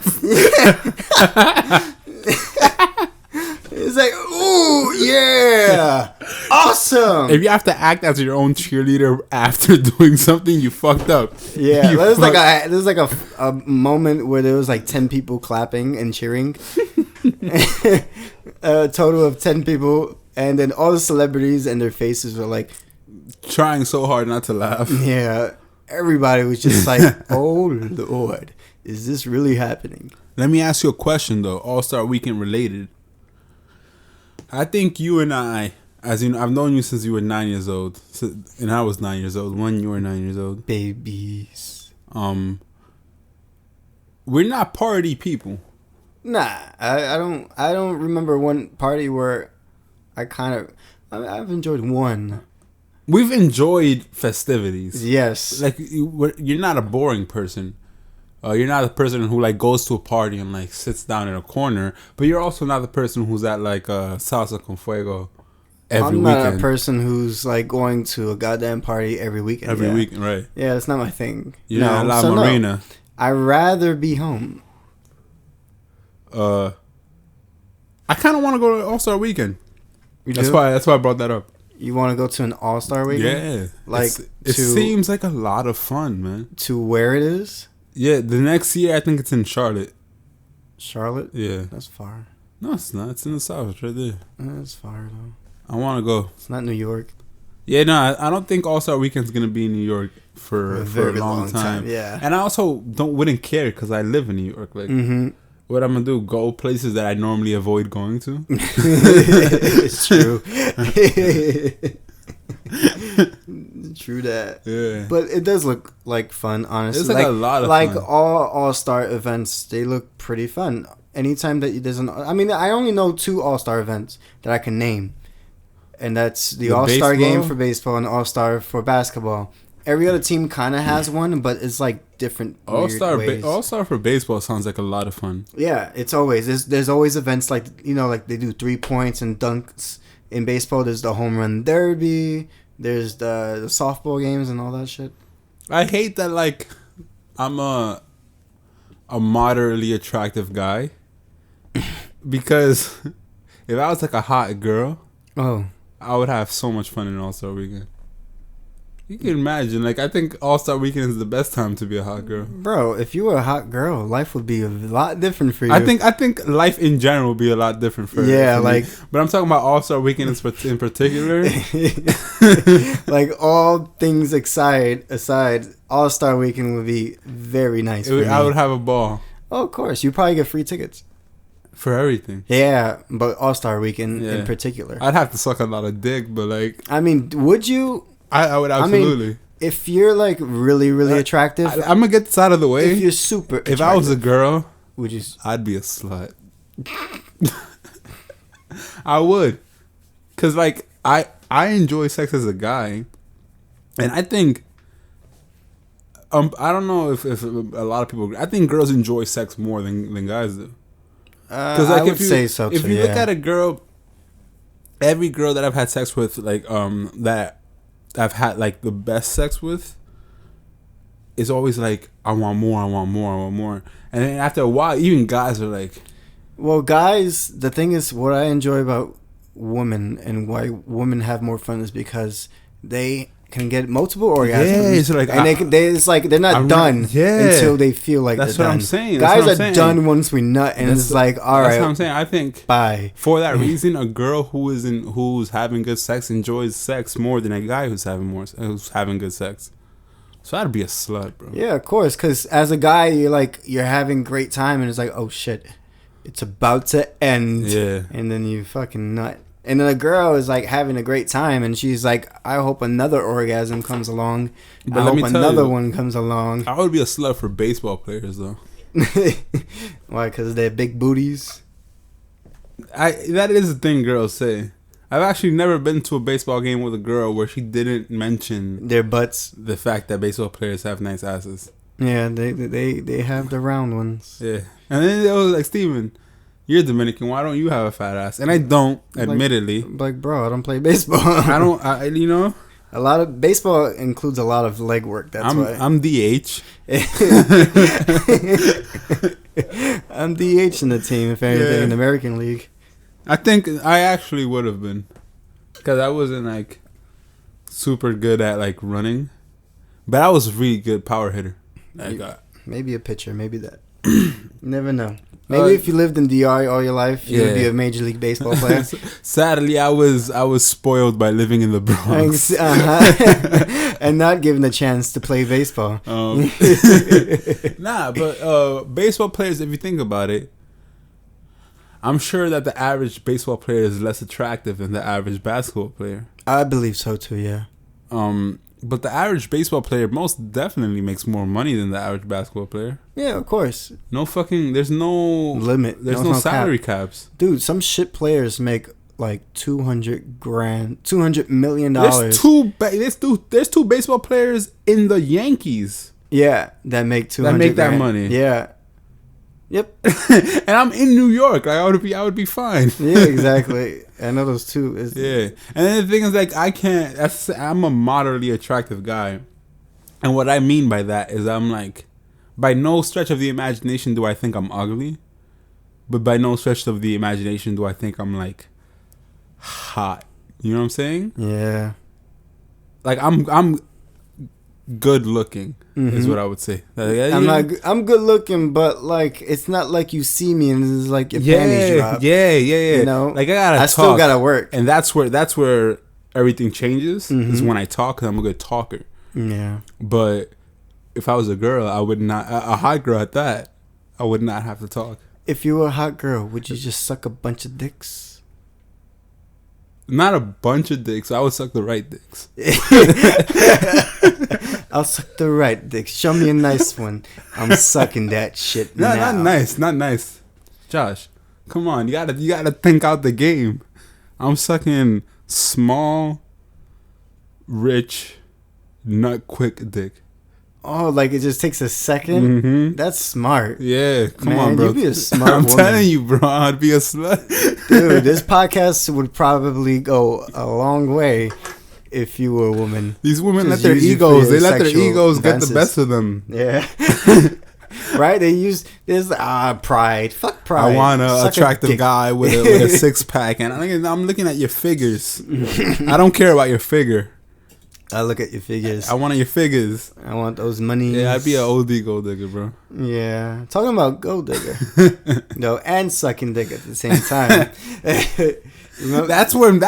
It's like, ooh, yeah, awesome. If you have to act as your own cheerleader after doing something, you fucked up. Yeah, there's like a moment where there was like 10 people clapping and cheering, a total of 10 people, and then all the celebrities and their faces were like trying so hard not to laugh. Yeah, everybody was just like, oh Lord, is this really happening? Let me ask you a question though, All-Star Weekend related. I think you and I, as you know, I've known you since you were 9 years old, and I was 9 years old when you were 9 years old. Babies. We're not party people. Nah, I don't remember one party where I've enjoyed one. We've enjoyed festivities. Yes. Like you're not a boring person. You're not a person who like goes to a party and like sits down in a corner, but you're also not the person who's at like salsa con fuego every weekend. I'm not a person who's like going to a goddamn party every weekend. Every weekend, right? Yeah, that's not my thing. You're not La Marina. No. I'd rather be home. I kind of want to go to All-Star Weekend. That's why I brought that up. You want to go to an All-Star Weekend? Yeah. Like it seems like a lot of fun, man. To where it is? Yeah, the next year I think it's in Charlotte. Charlotte? Yeah. That's far. No, it's not. It's in the South. It's right there. That's far, though. I want to go. It's not New York. Yeah, no, I don't think All-Star Weekend's going to be in New York for a very long time. Yeah. And I also wouldn't care because I live in New York. Like, what I'm going to do, go places that I normally avoid going to? It's true. True that. Yeah. But it does look like fun, honestly. It's like a lot of fun. Like all-star events, they look pretty fun. Anytime that there's I mean, I only know 2 all-star events that I can name. And that's the all-star game for baseball and all-star for basketball. Every other team kind of has one, but it's like different All-star for baseball sounds like a lot of fun. Yeah, it's always. There's always events like, you know, like they do 3 points and dunks. In baseball, there's the home run derby. There's the softball games and all that shit. I hate that, like, I'm a moderately attractive guy. Because if I was, like, a hot girl, I would have so much fun in All-Star Weekend. You can imagine. Like, I think All-Star Weekend is the best time to be a hot girl. Bro, if you were a hot girl, life would be a lot different for you. I think life in general would be a lot different for like... me. But I'm talking about All-Star Weekend in particular. Like, all things aside, All-Star Weekend would be very nice for me. I would have a ball. Oh, of course. You'd probably get free tickets. For everything. Yeah, but All-Star Weekend in particular. I'd have to suck a lot of dick, but like... I mean, would you? I would absolutely. I mean, if you're like really, really attractive... I'm going to get this out of the way. If you're super attractive, if I was a girl, would you? I'd be a slut. I would. Because like, I enjoy sex as a guy. And I think... I don't know if a lot of people... I think girls enjoy sex more than guys do. Because I would say so too. If you look at a girl, every girl that I've had sex with, like that I've had like the best sex with, is always like, I want more, I want more, I want more. And then after a while, even guys are like, well, guys, the thing is, what I enjoy about women and why women have more fun is because they can get multiple orgasms. Yeah, it's like, and it's like they're not done until they feel like that's they're what done. I'm saying. Guys are done once we nut, and it's like, all right. That's what I'm saying. I think bye. For that reason, a girl who's having good sex enjoys sex more than a guy who's having good sex. So I'd be a slut, bro. Yeah, of course. Because as a guy, you're having great time, and it's like, oh shit, it's about to end. Yeah. And then you fucking nut. And then a girl is like having a great time, and she's like, I hope another orgasm comes along. But I hope another one comes along. I would be a slut for baseball players, though. Why? Because they're big booties? That is the thing girls say. I've actually never been to a baseball game with a girl where she didn't mention their butts. The fact that baseball players have nice asses. Yeah, they have the round ones. Yeah. And then they was like, Steven, you're Dominican. Why don't you have a fat ass? And I don't, admittedly. Like, bro, I don't play baseball. You know? A lot of baseball includes a lot of leg work. That's why. I'm DH. I'm DH in the team, if anything, in the American League. I think I actually would have been. Because I wasn't, like, super good at, like, running. But I was a really good power hitter. Maybe a pitcher. Maybe that. You never know. Maybe if you lived in DR all your life, you would be a Major League Baseball player. Sadly, I was spoiled by living in the Bronx. And not given the chance to play baseball. Nah, but baseball players, if you think about it, I'm sure that the average baseball player is less attractive than the average basketball player. I believe so too, yeah. But the average baseball player most definitely makes more money than the average basketball player. Yeah, of course. There's no limit. There's no salary caps. Dude, some shit players make like $200 million. There's two baseball players in the Yankees. Yeah, that make that money. Yeah. Yep. And I'm in New York. Like I would be fine. Yeah, exactly. I know those two. Yeah. And then the thing is, like, I'm a moderately attractive guy. And what I mean by that is I'm like, by no stretch of the imagination do I think I'm ugly. But by no stretch of the imagination do I think I'm, like, hot. You know what I'm saying? Yeah. Like, I'm good looking, is what I would say. I'm good looking, but like it's not like you see me and it's like your panties drop. Yeah. You know, like I still gotta work, and that's where everything changes. Is when I talk. 'Cause I'm a good talker. Yeah. But if I was a girl, I would not. A hot girl at that, I would not have to talk. If you were a hot girl, would you just suck a bunch of dicks? Not a bunch of dicks. I would suck the right dicks. I'll suck the right dick. Show me a nice one. I'm sucking that shit now. Not nice. Josh, come on. You gotta think out the game. I'm sucking small, rich, nut quick dick. Oh, like it just takes a second? Mm-hmm. That's smart. Yeah, come on, bro. You'd be a smart I'm woman. telling you, bro. I'd be a slut. Dude, this podcast would probably go a long way if you were a woman. These women let their egos. They let their egos get the best of them. Yeah. Right? They use this pride. Fuck pride. I want an attractive guy with a six pack, and I'm looking at your figures. I don't care about your figure. I look at your figures. I want your figures. I want those monies. Yeah, I'd be an OD gold digger, bro. Yeah. Talking about gold digger. No, and sucking dick at the same time. That's when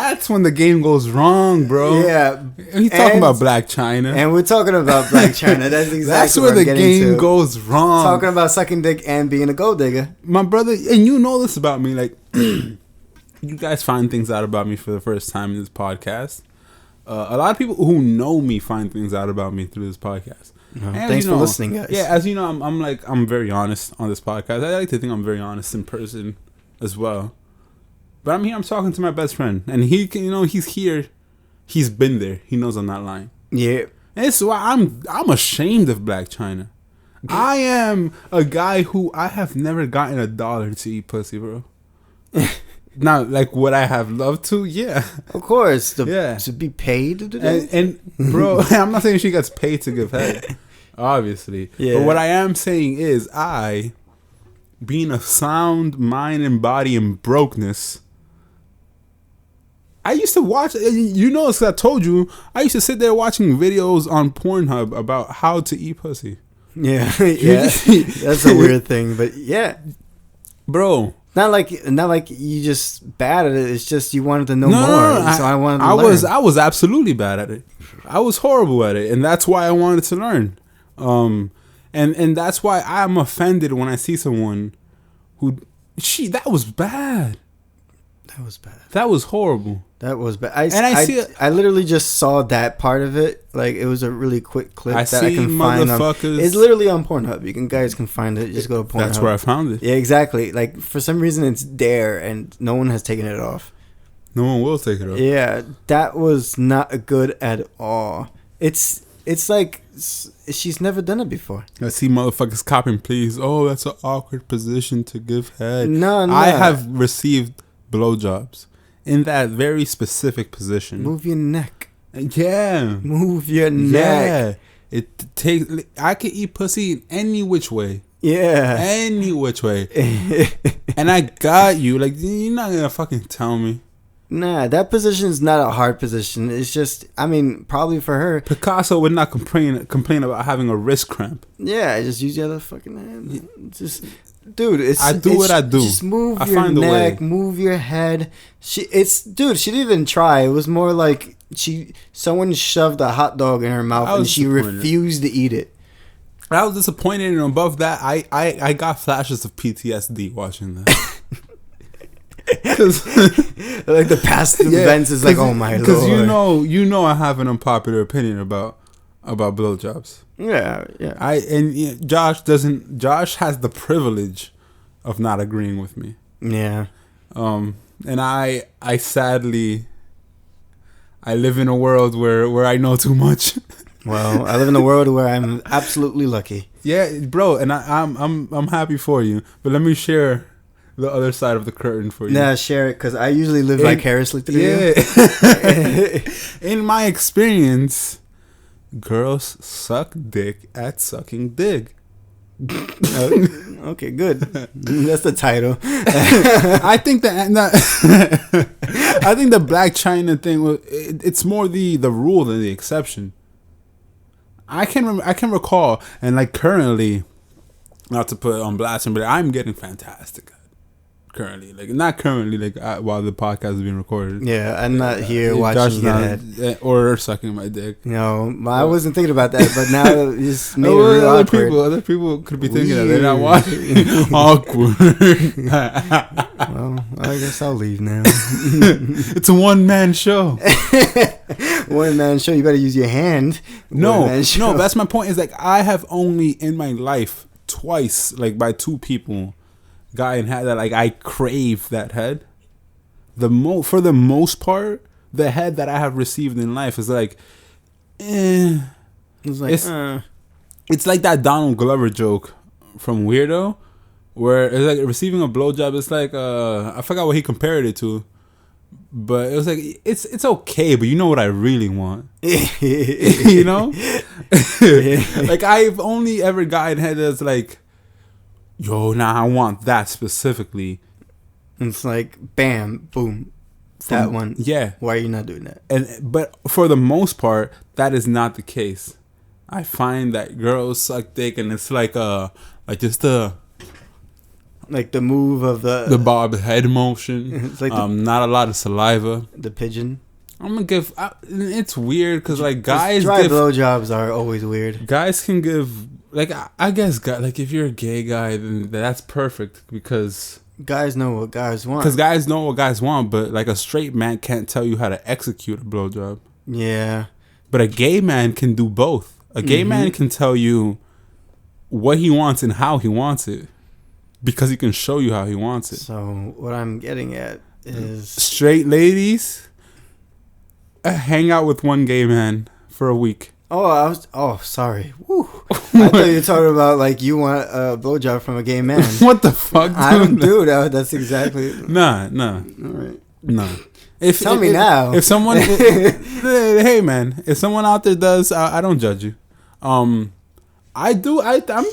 the game goes wrong, bro. Yeah. He's talking about Blac Chyna. And we're talking about Blac Chyna. That's exactly That's where the game goes wrong. Talking about sucking dick and being a gold digger. My brother, and you know this about me, like, you guys find things out about me for the first time in this podcast. A lot of people who know me find things out about me through this podcast. Thanks for listening, guys. Yeah, as you know, I'm very honest on this podcast. I like to think I'm very honest in person as well. But I'm here. I'm talking to my best friend, and he's here. He's been there. He knows I'm not lying. Yeah. And it's why I'm ashamed of Blac Chyna. I am a guy who I have never gotten $1 to eat pussy, bro. Not like what I have loved to, yeah. Of course. To be paid to do that. And bro, I'm not saying she gets paid to give head, obviously. Yeah. But what I am saying is being of sound mind and body and brokenness, I used to watch, you know, because I told you, I used to sit there watching videos on Pornhub about how to eat pussy. Yeah, yeah. That's a weird thing, but yeah. Bro. Not like you just bad at it. It's just you wanted to know more. So I wanted to learn. I was absolutely bad at it. I was horrible at it, and that's why I wanted to learn. And that's why I'm offended when I see someone that was bad. That was bad. That was horrible. That was bad. I literally just saw that part of it. Like, it was a really quick clip that I can find. It's literally on Pornhub. Guys can find it. Just go to Pornhub. That's where I found it. Yeah, exactly. Like, for some reason, it's there, and no one has taken it off. No one will take it off. Yeah, that was not good at all. It's like she's never done it before. I see motherfuckers copying, please. Oh, that's an awkward position to give head. No. I have received blowjobs in that very specific position. Move your neck. Yeah. Move your neck. Yeah. I could eat pussy in any which way. Yeah. Any which way. And I got you. Like, you're not gonna fucking tell me. Nah, that position is not a hard position. It's just, I mean, probably for her. Picasso would not complain about having a wrist cramp. Yeah, just use your other fucking hand. Just, dude, I do what I do. Just move your neck, move your head. She didn't even try. It was more like someone shoved a hot dog in her mouth and she refused to eat it. I was disappointed, and above that, I got flashes of PTSD watching that. Like the past events is like, oh my lord. Because you know I have an unpopular opinion about blowjobs. Yeah. Josh has the privilege of not agreeing with me. Yeah. And I sadly live in a world where I know too much. Well, I live in a world where I'm absolutely lucky. Yeah, bro, and I'm happy for you. But let me share the other side of the curtain for you. Nah, share it, because I usually live vicariously through you. In my experience, girls suck dick at sucking dick. Okay, good. That's the title. I think the Blac Chyna thing, it's more the rule than the exception. I can recall, and like currently, not to put on blast, but I'm getting fantastic. Currently, like not currently, like while the podcast is being recorded. Yeah, I'm not here watching your head or sucking my dick. No, I wasn't thinking about that, but now you just made it real awkward. Other people could be thinking that they're not watching. Awkward. Well, I guess I'll leave now. It's a one-man show. One-man show. You better use your hand. No, that's my point. Is like I have only in my life twice, like by two people, gotten head that like I crave that head. For the most part, the head that I have received in life is like, it's like that Donald Glover joke from Weirdo, where it's like receiving a blowjob. It's like I forgot what he compared it to, but it was like it's okay, but you know what I really want, you know, like I've only ever gotten head that's like, yo, nah, I want that specifically. It's like, bam, boom, that one. Yeah. Why are you not doing that? But for the most part, that is not the case. I find that girls suck dick, and it's like just a Like the move of the bob head motion. It's like not a lot of saliva. the pigeon. I'm gonna give. It's weird because like guys Dry give blowjobs are always weird. guys can give like I guess like if you're a gay guy then that's perfect because Guys know what guys want. guys know what guys want, but like a straight man can't tell you how to execute a blowjob. Yeah. But a gay man can do both. A gay man can tell you what he wants and how he wants it because he can show you how he wants it. So what I'm getting at is Straight ladies hang out with one gay man for a week. sorry. Woo. I thought you were talking about like you want a blowjob from a gay man. What the fuck? Dude? I don't do that. That's exactly. Nah. All right. No. Tell me now. If someone, hey man, if someone out there does, I don't judge you. I do. I'm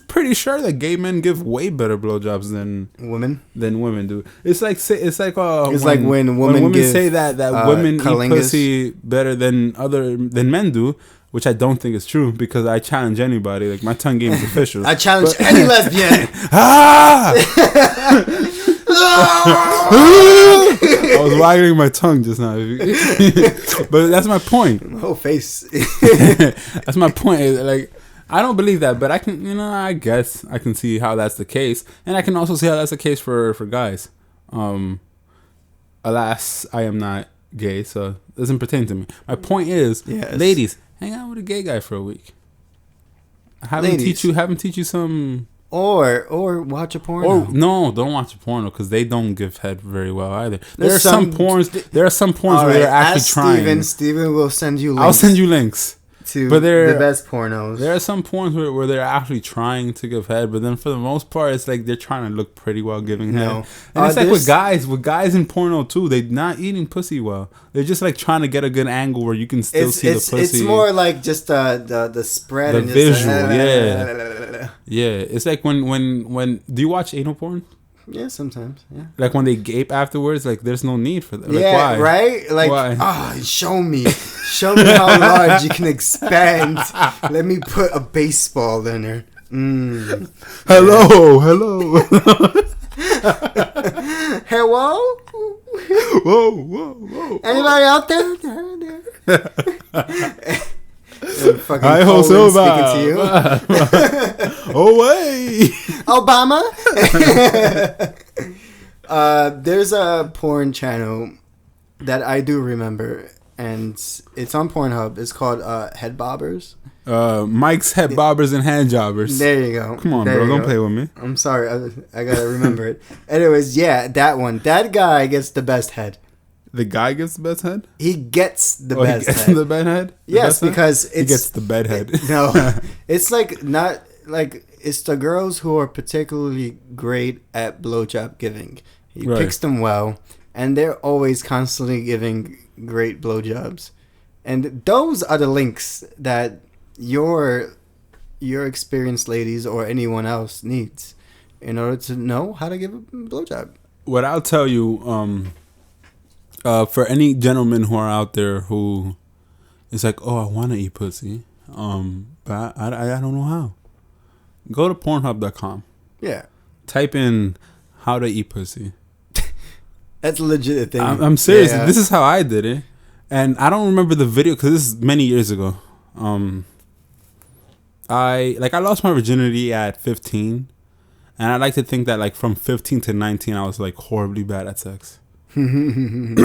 pretty sure that gay men give way better blowjobs than Women. women do. It's like when women give, say that women cunnilingus. eat pussy better than men do, which I don't think is true because I challenge anybody. Like my tongue game is official. I challenge any lesbian. I was wagging my tongue just now. But that's my point. My whole face. That's my point. Like, I don't believe that, but I can, I guess I can see how that's the case. And I can also see how that's the case for guys. Alas, I am not gay, so it doesn't pertain to me. My point is, ladies, hang out with a gay guy for a week. Have him teach you some... Or watch a porno. Or no, don't watch a porno because they don't give head very well either. There are some porns where they're actually trying. Steven will send you links. I'll send you links to but the best pornos. There are some porns where they're actually trying to give head, but then for the most part, it's like they're trying to look pretty while giving head. And it's like with guys in porno too. They're not eating pussy well. They're just like trying to get a good angle where you can still see the pussy. It's more like just the spread, the and visual. Just yeah. It's like when do you watch anal porn? Yeah, sometimes. Yeah. Like when they gape afterwards, like there's no need for that. Like, yeah, why? Right? Like, why? Show me how large you can expand. Let me put a baseball in there. Hello. Hello? Whoa. Anybody out there? Hi, ho, speaking to you. Oh, way. Obama. There's a porn channel that I do remember, and it's on Pornhub. It's called Head Bobbers. Mike's Head Bobbers and Hand Jobbers. There you go. Come on, bro. Don't play with me. I'm sorry. I gotta remember it. Anyways, yeah, that one. That guy gets the best head. The guy gets the best head? He gets the best he gets head. The bed head? Yes, because he gets the bed head. No. It's like not like it's the girls who are particularly great at blowjob giving. He picks them well, and they're always constantly giving great blowjobs. And those are the links that your experienced ladies or anyone else needs in order to know how to give a blowjob. What I'll tell you, for any gentlemen who are out there who is like, oh, I want to eat pussy, but I don't know how. Go to Pornhub.com. Yeah. Type in how to eat pussy. That's a legit thing. I'm serious. Yeah. This is how I did it. And I don't remember the video because this is many years ago. I lost my virginity at 15. And I like to think that like from 15 to 19, I was like horribly bad at sex. And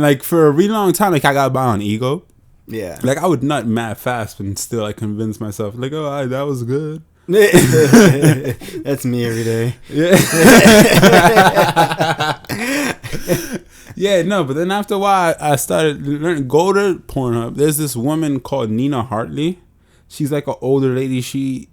like for a really long time, like I got by on ego. Yeah. Like I would nut mad fast and still like convince myself like, oh, that was good. That's me every day. Yeah. Yeah, no, but then after a while I started learning. Go to Pornhub. There's this woman called Nina Hartley. She's like an older lady. She's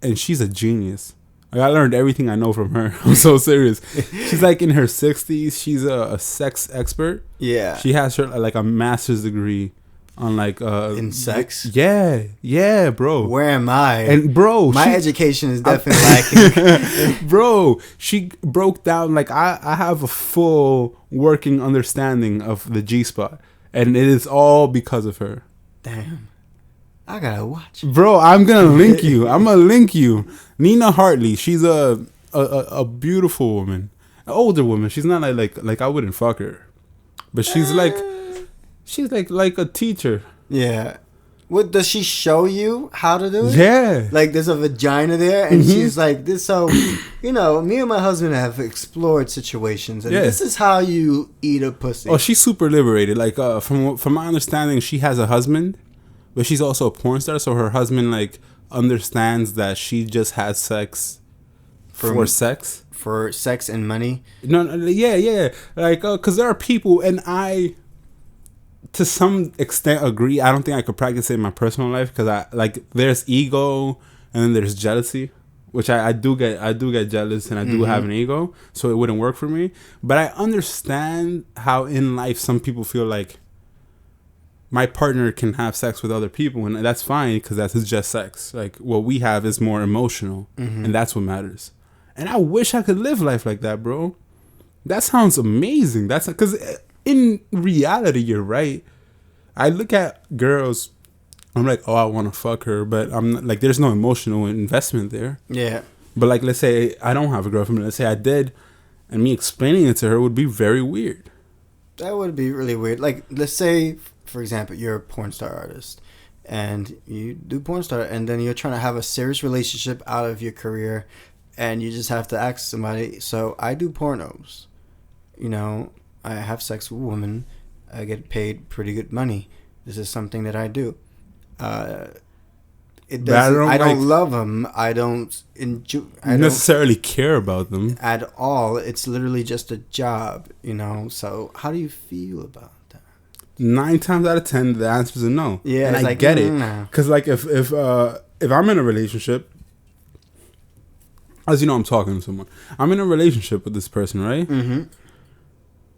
a genius. Like I learned everything I know from her. I'm so serious. She's like in her 60s. She's a sex expert. Yeah. She has her like a master's degree on like in sex. Yeah, bro. Where am I? And bro, my education is definitely lacking. Bro, she broke down like I have a full working understanding of the G-spot, and it is all because of her. Damn. I gotta watch. Bro, I'm gonna link you. I'm gonna link you. Nina Hartley. She's a a beautiful woman, an older woman. She's not like I wouldn't fuck her, but she's like a teacher. Yeah. What does she show you how to do it? Yeah. Like there's a vagina there, and she's like this. So, me and my husband have explored situations, and this is how you eat a pussy. Oh, she's super liberated. Like from my understanding, she has a husband, but she's also a porn star. So her husband like understands that she just has sex for sex, for sex and money. No, yeah. Like, cause there are people, and I, to some extent, agree. I don't think I could practice it in my personal life because there's ego and then there's jealousy, which I do get jealous and I do have an ego, so it wouldn't work for me. But I understand how in life some people feel like my partner can have sex with other people, and that's fine because that's just sex. Like what we have is more emotional, and that's what matters. And I wish I could live life like that, bro. That sounds amazing. That's because in reality, you're right. I look at girls, I'm like, oh, I want to fuck her, but I'm not, like, there's no emotional investment there. Yeah. But like, let's say I don't have a girlfriend. Let's say I did, and me explaining it to her would be very weird. That would be really weird. Like, let's say, for example, you're a porn star artist, and you do porn star, and then you're trying to have a serious relationship out of your career, and you just have to ask somebody, so I do pornos. I have sex with women. I get paid pretty good money. This is something that I do. It doesn't. I don't love them. I don't enjoy. I don't necessarily care about them at all. It's literally just a job, So how do you feel about that? 9 times out of 10, the answer is a no. Yeah, and I get it. Because like if I'm in a relationship, as you know, I'm talking to someone. I'm in a relationship with this person, right? Mm-hmm.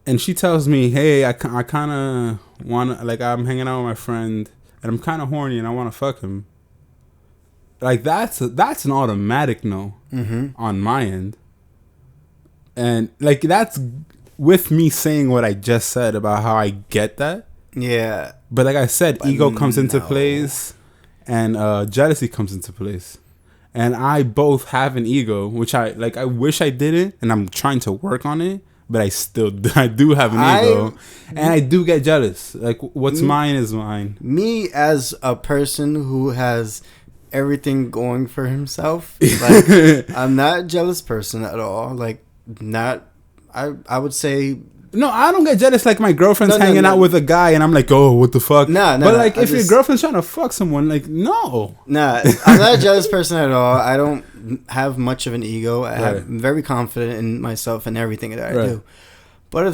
And she tells me, hey, I kind of want to, like, I'm hanging out with my friend, and I'm kind of horny, and I want to fuck him. Like, that's an automatic no on my end. And, like, that's with me saying what I just said about how I get that. Yeah. But like I said, ego comes into place, and jealousy comes into place. And I both have an ego, which I wish I didn't, and I'm trying to work on it. But I do have an ego, and I do get jealous. Like, what's mine is mine. Me, as a person who has everything going for himself, like, I'm not a jealous person at all. Like, I would say... No, I don't get jealous. Like, my girlfriend's hanging out with a guy, and I'm like, oh, what the fuck? But like, if your girlfriend's trying to fuck someone, like, no. I'm not a jealous person at all. I don't have much of an ego. I'm very confident in myself and everything that I do. But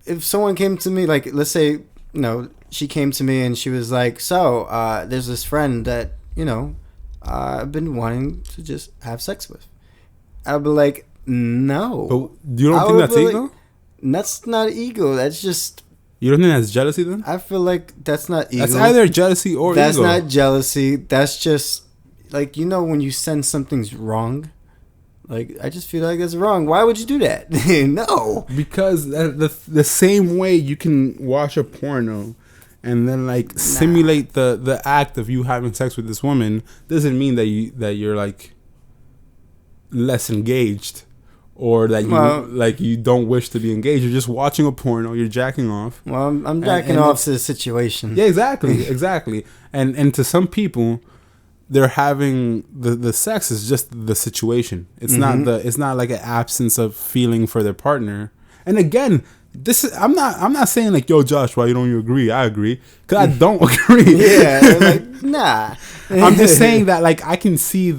if someone came to me, like, let's say, she came to me and she was like, so, there's this friend that, I've been wanting to just have sex with. I'd be like, no. But you don't think that's ego? Like, that's not ego. That's just... You don't think that's jealousy then? I feel like that's not ego. That's either jealousy or that's ego. That's not jealousy. That's just... Like, when you sense something's wrong... Like, I just feel like that's wrong. Why would you do that? No. Because the same way you can watch a porno and then, like, simulate the act of you having sex with this woman doesn't mean that you're like less engaged. Or that you don't wish to be engaged. You're just watching a porno. You're jacking off. Well, I'm jacking off to the situation. Yeah, exactly. And to some people, they're having the sex is just the situation. It's not like an absence of feeling for their partner. And again, I'm not saying like, yo, Josh, why don't you agree? I agree because I don't agree. Yeah, like, nah. I'm just saying that, like, I can see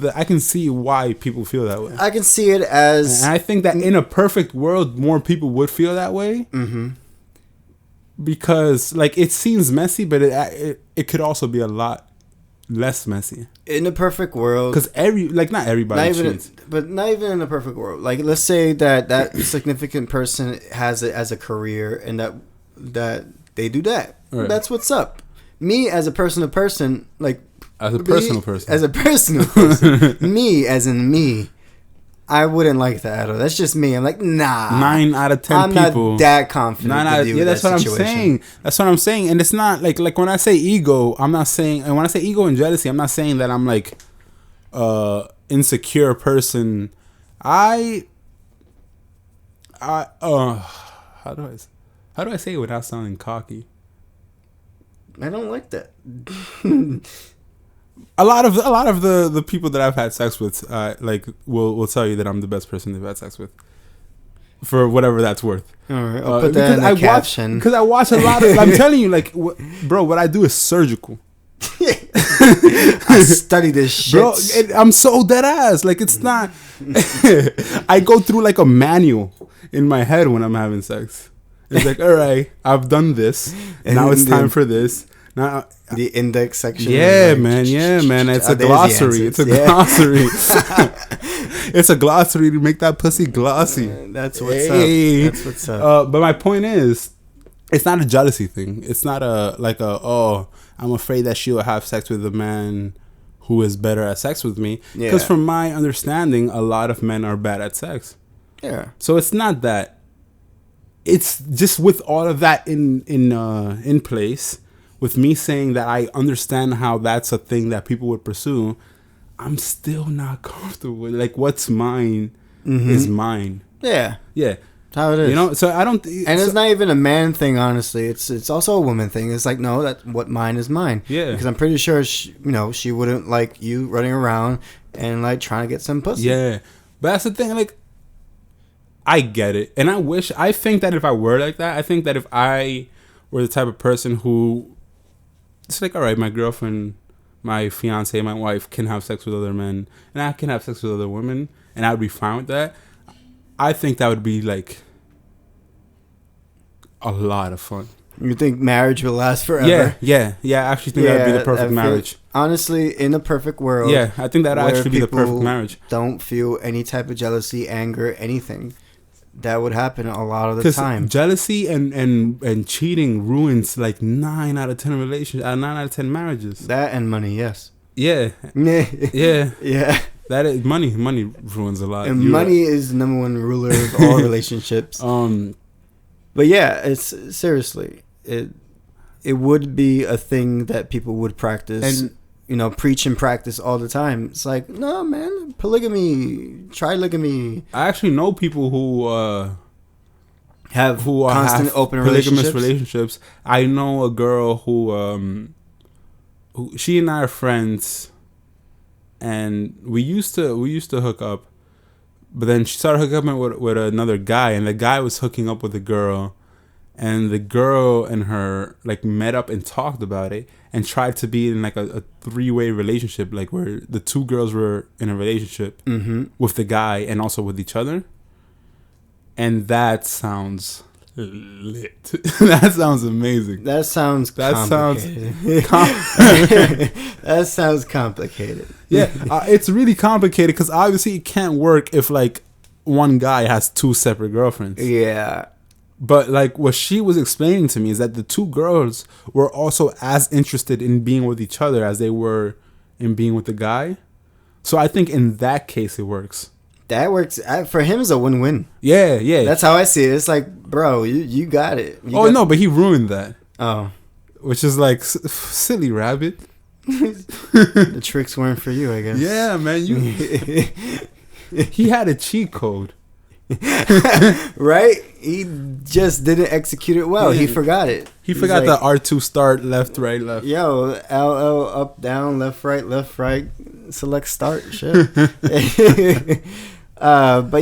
why people feel that way. I can see it as, and I think that in a perfect world, more people would feel that way. Mm-hmm. Because, like, it seems messy, but it could also be a lot less messy. In a perfect world, because not everybody cheats. But not even in a perfect world. Like, let's say that significant person has it as a career, and that they do that. Right. That's what's up. Me as a personal person, like, as a personal person, me as in me, I wouldn't like that at all. That's just me. I'm like, nah. 9 out of 10 people. I'm not that confident. That's what I'm saying. That's what I'm saying. And it's not like when I say ego, I'm not saying, and when I say ego and jealousy, I'm not saying that I'm like insecure person How do I say it without sounding cocky? I don't like that. A lot of the people that I've had sex with, like will tell you that I'm the best person they've had sex with, for whatever that's worth. All right, I'll put that in the caption. Because I watch a lot of. I'm telling you, like, bro, what I do is surgical. I study this shit. Bro, I'm so dead ass. Like, it's not. I go through like a manual in my head when I'm having sex. It's like, all right, I've done this. And now it's time for this. Now, the index section. Yeah, man. It's a glossary. It's a glossary. It's a glossary to make that pussy glossy. That's what's up. That's what's up. But my point is, it's not a jealousy thing. It's not I'm afraid that she'll have sex with a man who is better at sex with me. Because from my understanding, a lot of men are bad at sex. Yeah. So it's not that. It's just with all of that in place, with me saying that I understand how that's a thing that people would pursue, I'm still not comfortable with. Like, what's mine is mine. Yeah. Yeah. That's how it is. You know, so I don't. And it's not even a man thing, honestly. It's also a woman thing. It's like, no, that what mine is mine. Yeah. Because I'm pretty sure she wouldn't like you running around and like trying to get some pussy. Yeah. But that's the thing. Like, I get it, and I think that if I were like that, I think that if I were the type of person who, it's like, all right, my girlfriend, my fiance, my wife can have sex with other men, and I can have sex with other women, and I would be fine with that. I think that would be like a lot of fun. You think marriage will last forever? Yeah. I actually think that would be the perfect marriage. Honestly, in a perfect world. Yeah, I think that would actually be the perfect marriage. Don't feel any type of jealousy, anger, anything. That would happen a lot of the time. Jealousy and cheating ruins like 9 out of 10 relationships, 9 out of 10 marriages. That and money, yes. Yeah. Yeah. That is money. Money ruins a lot. And money is the number one ruler of all relationships. But yeah, it's seriously it would be a thing that people would practice and preach and practice all the time. It's like, no, man, polygamy, trilygamy. I actually know people who have constant open polygamous relationships. I know a girl who she and I are friends, and we used to hook up, but then she started hooking up with another guy, and the guy was hooking up with a girl, and the girl and her like met up and talked about it and tried to be in like a 3-way relationship, like where the 2 girls were in a relationship with the guy and also with each other. And that sounds lit. That sounds amazing. That sounds complicated. That sounds complicated. Yeah, it's really complicated because obviously it can't work if like one guy has 2 separate girlfriends. Yeah. But like what she was explaining to me is that the 2 girls were also as interested in being with each other as they were in being with the guy. So I think in that case it works. That works for him. Is a win-win. Yeah. That's how I see it. It's like, bro, you got it. But he ruined that. Oh, which is like silly rabbit. The tricks weren't for you, I guess. Yeah, man. He had a cheat code. Right? He just didn't execute it well. Yeah. He forgot it. He forgot the R2 start, left, right, left. Yo, LL, up, down, left, right, select start. Shit. But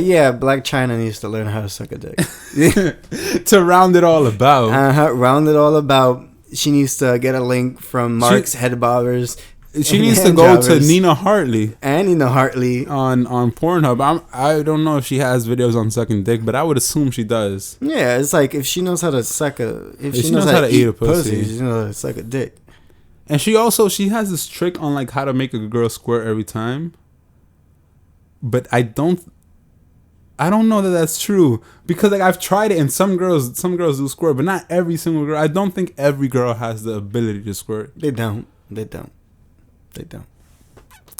yeah, Blac Chyna needs to learn how to suck a dick. To round it all about. Round it all about. She needs to get a link from Mark's Head Bobbers. She needs to go to Nina Hartley on Pornhub. I don't know if she has videos on sucking dick, but I would assume she does. Yeah, it's like if she knows how to suck if she knows how to eat a pussy, she knows how to suck a dick. And she has this trick on like how to make a girl squirt every time. But I don't know that that's true, because like I've tried it and some girls do squirt, but not every single girl. I don't think every girl has the ability to squirt. They don't.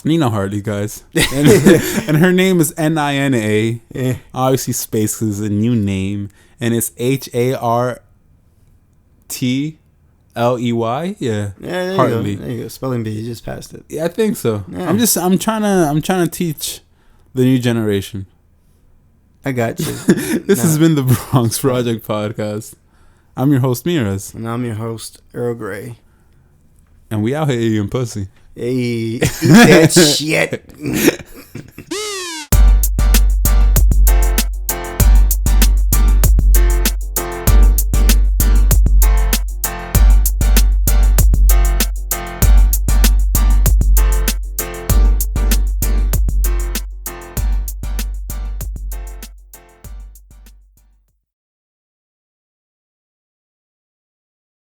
Nina Hartley, guys. And her name is Nina. Yeah. Obviously, space is a new name. And it's Hartley. Yeah. Yeah, Hartley. There you go. Spelling bee, you just passed it. Yeah, I think so. Yeah. I'm trying to teach the new generation. I got you. This has been the Bronx Project Podcast. I'm your host, Mirez. And I'm your host, Earl Grey. And we out here eating pussy. Hey, eat that shit.